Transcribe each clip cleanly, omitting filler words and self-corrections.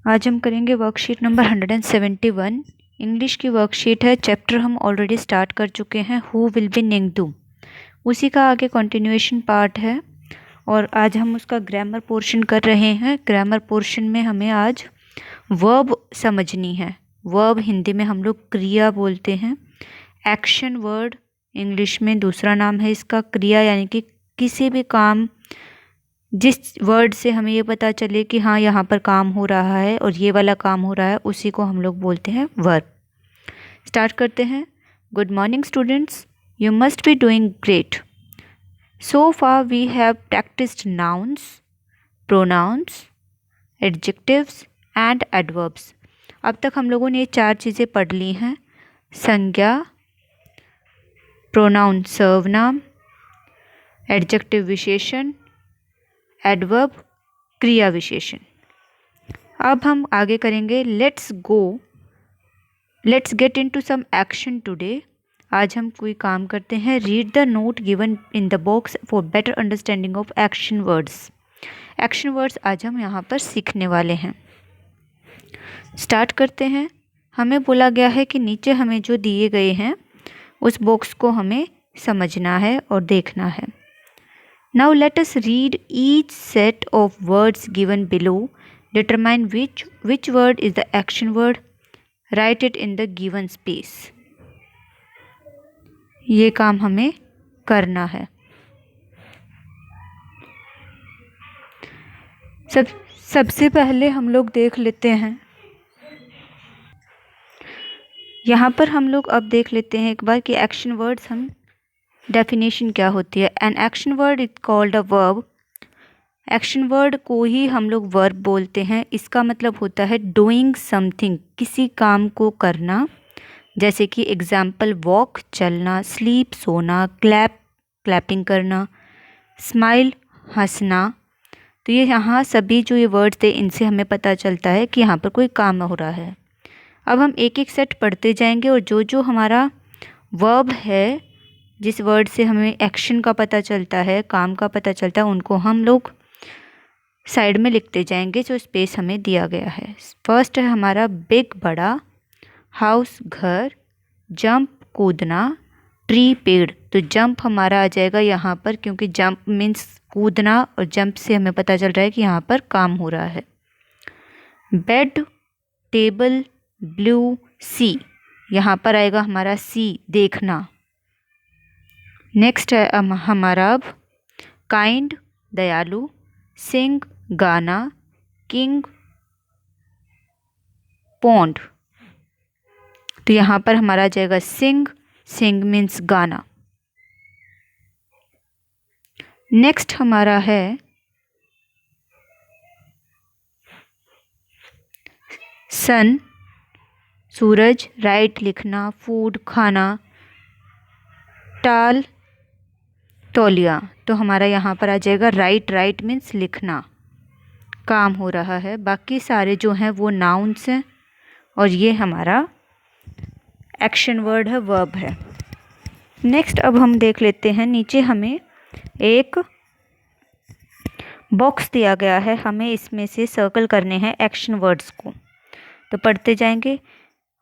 आज हम करेंगे वर्कशीट नंबर 171। इंग्लिश की वर्कशीट है। चैप्टर हम ऑलरेडी स्टार्ट कर चुके हैं, हु विल बी निंगडू। उसी का आगे कंटिन्यूएशन पार्ट है और आज हम उसका ग्रामर पोर्शन कर रहे हैं। ग्रामर पोर्शन में हमें आज वर्ब समझनी है। वर्ब हिंदी में हम लोग क्रिया बोलते हैं। एक्शन वर्ड इंग्लिश में दूसरा नाम है इसका क्रिया, यानी कि किसी भी काम जिस वर्ड से हमें ये पता चले कि हाँ यहाँ पर काम हो रहा है और ये वाला काम हो रहा है, उसी को हम लोग बोलते हैं वर्ब। स्टार्ट करते हैं। Good morning students, you must be doing great. So far we have practised nouns, pronouns, adjectives and adverbs. अब तक हम लोगों ने ये चार चीज़ें पढ़ ली हैं। संज्ञा, प्रोनाउन सर्वनाम, एडजेक्टिव विशेषण, एडवर्ब क्रिया विशेषण। अब हम आगे करेंगे। Let's get into some action today. आज हम कोई काम करते हैं। Read the note given in the box for better understanding of action words. Action words आज हम यहाँ पर सीखने वाले हैं। स्टार्ट करते हैं। हमें बोला गया है कि नीचे हमें जो दिए गए हैं उस बॉक्स को हमें समझना है और देखना है। Now let us read each set of words given below. Determine which word is the action word. Write it in the given space. ये काम हमें करना है। सबसे पहले हम लोग देख लेते हैं। यहाँ पर हम लोग अब देख लेते हैं एक बार कि एक्शन वर्ड्स हम डेफिनेशन क्या होती है। An action word is called a verb. Action word को ही हम लोग वर्ब बोलते हैं। इसका मतलब होता है डूइंग समथिंग, किसी काम को करना। जैसे कि एग्जाम्पल वॉक चलना, स्लीप सोना, क्लैप क्लैपिंग करना, स्माइल हंसना। तो ये यहाँ सभी जो ये वर्ड्स थे इनसे हमें पता चलता है कि यहाँ पर कोई काम हो रहा है। अब हम एक एक सेट पढ़ते जाएंगे और जो जो हमारा वर्ब है, जिस वर्ड से हमें एक्शन का पता चलता है, काम का पता चलता है, उनको हम लोग साइड में लिखते जाएंगे जो स्पेस हमें दिया गया है। फर्स्ट है हमारा बिग बड़ा, हाउस घर, जंप कूदना, ट्री पेड़। तो जंप हमारा आ जाएगा यहाँ पर, क्योंकि जंप मीन्स कूदना और जंप से हमें पता चल रहा है कि यहाँ पर काम हो रहा है। बेड, टेबल, ब्लू, सी। यहाँ पर आएगा हमारा सी, देखना। नेक्स्ट है हमारा अब काइंड, दयालु, सिंग, गाना, किंग, पॉन्ड। तो यहाँ पर हमारा आ जाएगा सिंग। सिंग मीन्स गाना। नेक्स्ट हमारा है सन, सूरज, राइट लिखना, फूड खाना, टाल तौलिया। तो हमारा यहाँ पर आ जाएगा राइट। राइट मीन्स लिखना, काम हो रहा है। बाकी सारे जो हैं वो नाउन्स हैं और ये हमारा एक्शन वर्ड है, वर्ब है। नेक्स्ट अब हम देख लेते हैं। नीचे हमें एक बॉक्स दिया गया है, हमें इसमें से सर्कल करने हैं एक्शन वर्ड्स को। तो पढ़ते जाएंगे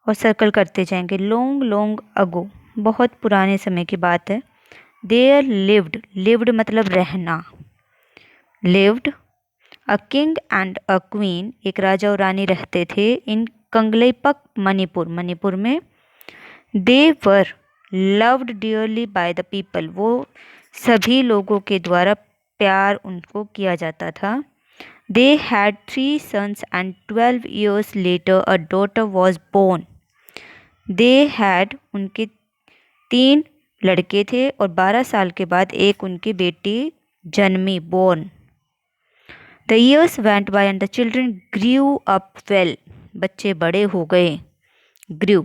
और सर्कल करते जाएंगे। लॉन्ग लॉन्ग अगो, बहुत पुराने समय की बात है। देयर लिव्ड, लिव्ड मतलब रहना, lived a king and a queen, एक राजा और रानी रहते थे। इन कंगलेपक मणिपुर, मणिपुर में। They were loved dearly by the people, वो सभी लोगों के द्वारा प्यार उनको किया जाता था। They had 3 sons and 12 years later a daughter was born. They had, उनके 3 लड़के थे और 12 साल के बाद एक उनकी बेटी जन्मी, born. The years went by and the children grew up well. बच्चे बड़े हो गए, grew.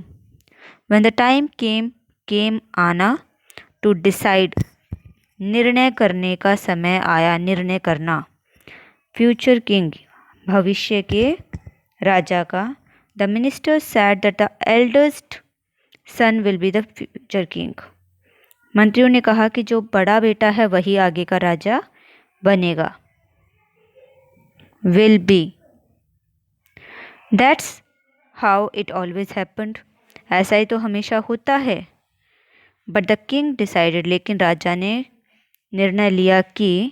When the time came आना, to decide, निर्णय करने का समय आया, निर्णय करना। फ्यूचर किंग, भविष्य के राजा का। The minister sad that the eldest son will be the future king, मंत्रियों ने कहा कि जो बड़ा बेटा है वही आगे का राजा बनेगा। Will be. That's how it always happened, ऐसा ही तो हमेशा होता है। बट द किंग डिसाइडेड, लेकिन राजा ने निर्णय लिया कि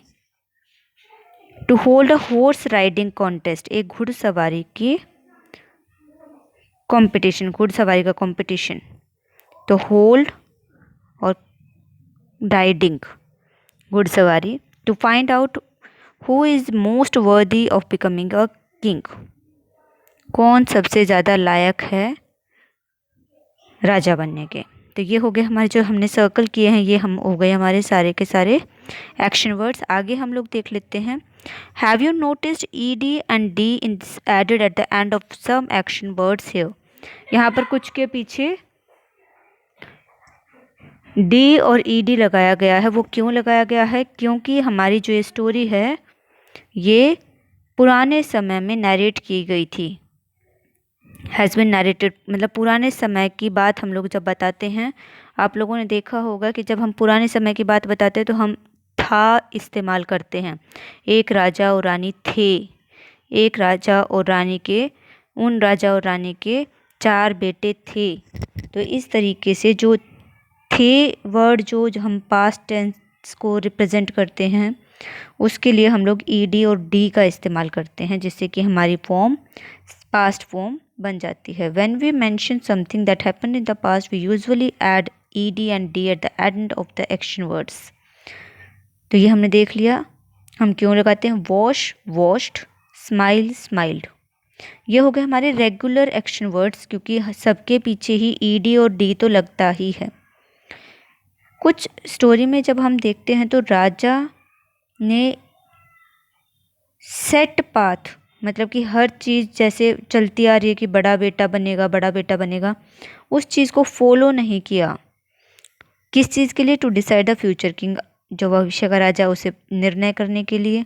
to hold a horse riding contest, एक घुड़सवारी की कंपटीशन, घुड़सवारी का कंपटीशन। तो होल्ड और राइडिंग, घुड़सवारी, to find out who is most worthy of becoming a king, कौन सबसे ज़्यादा लायक है राजा बनने के। तो ये हो गए हमारे जो हमने सर्कल किए हैं, ये हम हो गए हमारे सारे के सारे एक्शन वर्ड्स। आगे हम लोग देख लेते हैं। Have you noticed ed and d in added at the end of some action words here. यहाँ पर कुछ के पीछे d और ed लगाया गया है। वो क्यों लगाया गया है? क्योंकि हमारी जो ये स्टोरी है ये पुराने समय में नरेट की गई थी। हैज़ बिन नरेटेड मतलब पुराने समय की बात हम लोग जब बताते हैं, आप लोगों ने देखा होगा कि जब हम पुराने समय की बात बताते हैं तो हम था इस्तेमाल करते हैं। एक राजा और रानी थे, एक राजा और रानी के, उन राजा और रानी के 4 बेटे थे। तो इस तरीके से जो थे वर्ड जो हम पास्ट टेंस को रिप्रेजेंट करते हैं उसके लिए हम लोग ed और d का इस्तेमाल करते हैं, जिससे कि हमारी फॉर्म पास्ट फॉर्म बन जाती है। When we mention something that happened in the past, we usually add ed and d at the end of the action words. तो ये हमने देख लिया हम क्यों लगाते हैं। Wash, washed, smile, smiled. ये हो गए हमारे रेगुलर एक्शन वर्ड्स, क्योंकि सबके पीछे ही ed और d तो लगता ही है। कुछ स्टोरी में जब हम देखते हैं तो राजा ने सेट पाथ, मतलब कि हर चीज़ जैसे चलती आ रही है कि बड़ा बेटा बनेगा, बड़ा बेटा बनेगा, उस चीज़ को फॉलो नहीं किया। किस चीज़ के लिए? To decide the future king, जो भविष्य का राजा, उसे निर्णय करने के लिए।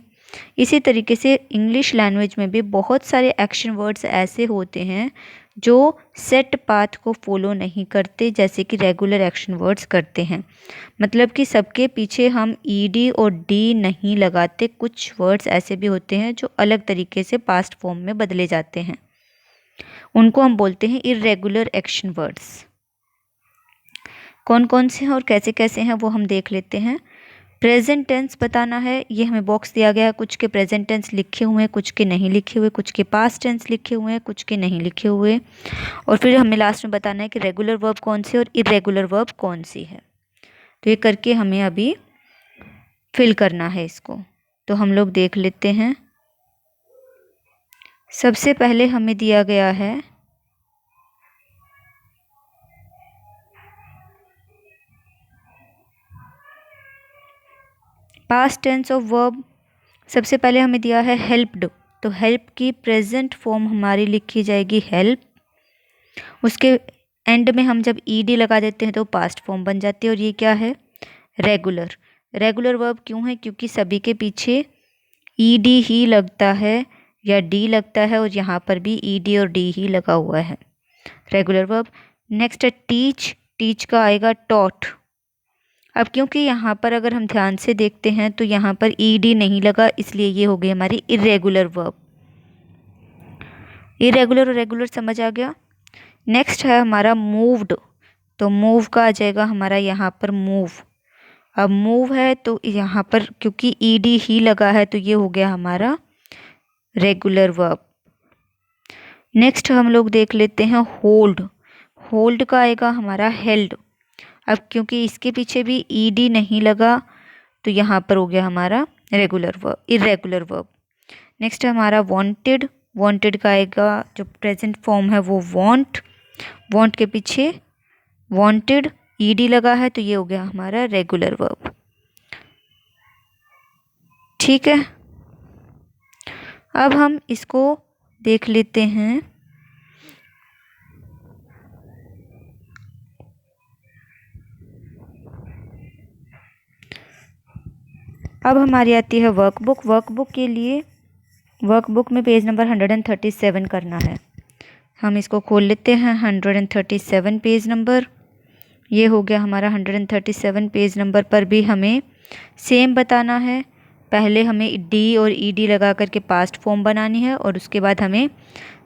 इसी तरीके से इंग्लिश लैंग्वेज में भी बहुत सारे एक्शन वर्ड्स ऐसे होते हैं जो सेट पाथ को फॉलो नहीं करते, जैसे कि रेगुलर एक्शन वर्ड्स करते हैं। मतलब कि सबके पीछे हम ed और d नहीं लगाते। कुछ वर्ड्स ऐसे भी होते हैं जो अलग तरीके से पास्ट फॉर्म में बदले जाते हैं, उनको हम बोलते हैं इर्रेगुलर एक्शन वर्ड्स। कौन कौन से हैं और कैसे कैसे हैं वो हम देख लेते हैं। प्रेजेंट टेंस बताना है, ये हमें बॉक्स दिया गया है। कुछ के प्रेजेंट टेंस लिखे हुए हैं, कुछ के नहीं लिखे हुए, कुछ के पास्ट टेंस लिखे हुए हैं, कुछ के नहीं लिखे हुए। और फिर हमें लास्ट में बताना है कि रेगुलर वर्ब कौन सी और इर्रेगुलर वर्ब कौन सी है। तो ये करके हमें अभी फिल करना है इसको। तो हम लोग देख लेते हैं। सबसे पहले हमें दिया गया है पास्ट टेंस ऑफ वर्ब। सबसे पहले हमें दिया है हेल्प्ड, तो हेल्प की प्रेजेंट फॉर्म हमारी लिखी जाएगी हेल्प। उसके एंड में हम जब ed लगा देते हैं तो पास्ट फॉर्म बन जाती है। और ये क्या है? रेगुलर। रेगुलर वर्ब क्यों है? क्योंकि सभी के पीछे ed ही लगता है या d लगता है, और यहाँ पर भी ed और d ही लगा हुआ है, रेगुलर वर्ब। नेक्स्ट है टीच, टीच का आएगा टॉट। अब क्योंकि यहाँ पर अगर हम ध्यान से देखते हैं तो यहाँ पर ed नहीं लगा, इसलिए ये हो गई हमारी इर्रेगुलर वर्ब। इर्रेगुलर और रेगुलर समझ आ गया। नेक्स्ट है हमारा मूव्ड, तो मूव का आ जाएगा हमारा यहाँ पर मूव। अब मूव है तो यहाँ पर क्योंकि ed ही लगा है तो ये हो गया हमारा रेगुलर वर्ब। नेक्स्ट हम लोग देख लेते हैं होल्ड। होल्ड का आएगा हमारा हेल्ड। अब क्योंकि इसके पीछे भी ed नहीं लगा तो यहाँ पर हो गया हमारा regular verb, irregular verb. Next है हमारा वांटेड। वांटेड का आएगा जो प्रेजेंट फॉर्म है वो वांट। वांट के पीछे वांटेड ed लगा है तो ये हो गया हमारा रेगुलर वर्ब। ठीक है, अब हम इसको देख लेते हैं। अब हमारी आती है वर्कबुक। वर्कबुक के लिए वर्कबुक में पेज नंबर 137 करना है। हम इसको खोल लेते हैं। 137 पेज नंबर, ये हो गया हमारा 137 पेज नंबर पर भी हमें सेम बताना है। पहले हमें डी और ईडी लगा करके पास्ट फॉर्म बनानी है और उसके बाद हमें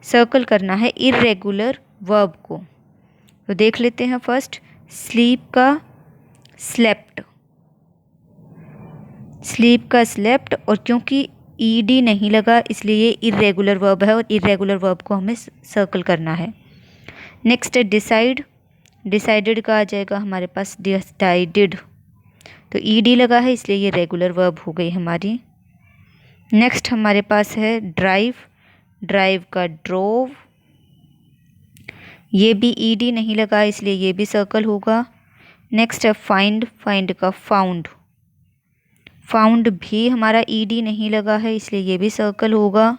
सर्कल करना है इर्रेगुलर वर्ब को। तो देख लेते हैं। फर्स्ट स्लीप का स्लेप्ट, स्लीप का स्लेप्ट, और क्योंकि ईडी नहीं लगा इसलिए ये इर्रेगुलर वर्ब है और इर्रेगुलर वर्ब को हमें सर्कल करना है। नेक्स्ट है डिसाइड, डिसाइडेड का आ जाएगा हमारे पास डिसाइडेड, तो ईडी लगा है इसलिए ये रेगुलर वर्ब हो गई हमारी। नेक्स्ट हमारे पास है ड्राइव, ड्राइव का ड्रोव, ये भी ईडी नहीं लगा इसलिए ये भी सर्कल होगा। नेक्स्ट है फाइंड, फाइंड का फाउंड, फाउंड भी हमारा ईडी नहीं लगा है इसलिए ये भी सर्कल होगा।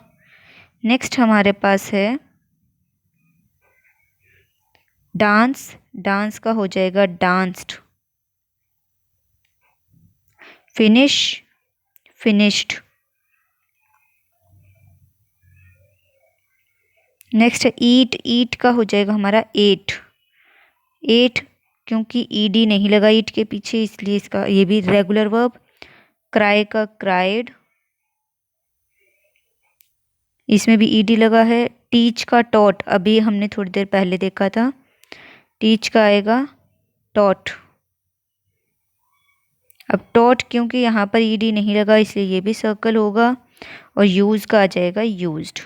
नेक्स्ट हमारे पास है डांस, डांस का हो जाएगा डांस्ड। Finish, finished. नेक्स्ट है ईट, ईट का हो जाएगा हमारा एट, एट क्योंकि ईडी नहीं लगा ईट के पीछे इसलिए इसका ये भी रेगुलर वर्ब। क्राई का क्राइड, इसमें भी ईडी लगा है। टीच का टॉट, अभी हमने थोड़ी देर पहले देखा था, टीच का आएगा टॉट। अब टॉट क्योंकि यहाँ पर ईडी नहीं लगा इसलिए ये भी सर्कल होगा और यूज़ का आ जाएगा यूज्ड।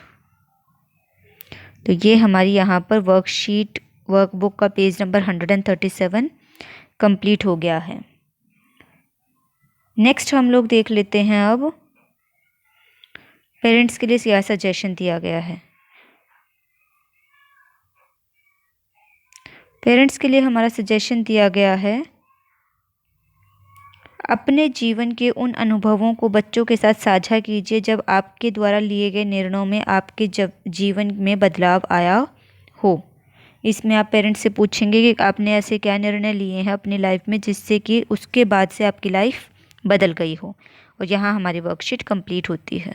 तो ये हमारी यहाँ पर वर्कशीट वर्कबुक का पेज नंबर 137 कंप्लीट हो गया है। नेक्स्ट हम लोग देख लेते हैं अब पेरेंट्स के लिए क्या सजेशन दिया गया है। पेरेंट्स के लिए हमारा सजेशन दिया गया है अपने जीवन के उन अनुभवों को बच्चों के साथ साझा कीजिए जब आपके द्वारा लिए गए निर्णयों में आपके जीवन में बदलाव आया हो। इसमें आप पेरेंट्स से पूछेंगे कि आपने ऐसे क्या निर्णय लिए हैं अपनी लाइफ में जिससे कि उसके बाद से आपकी लाइफ बदल गई हो। और यहाँ हमारी वर्कशीट कंप्लीट होती है।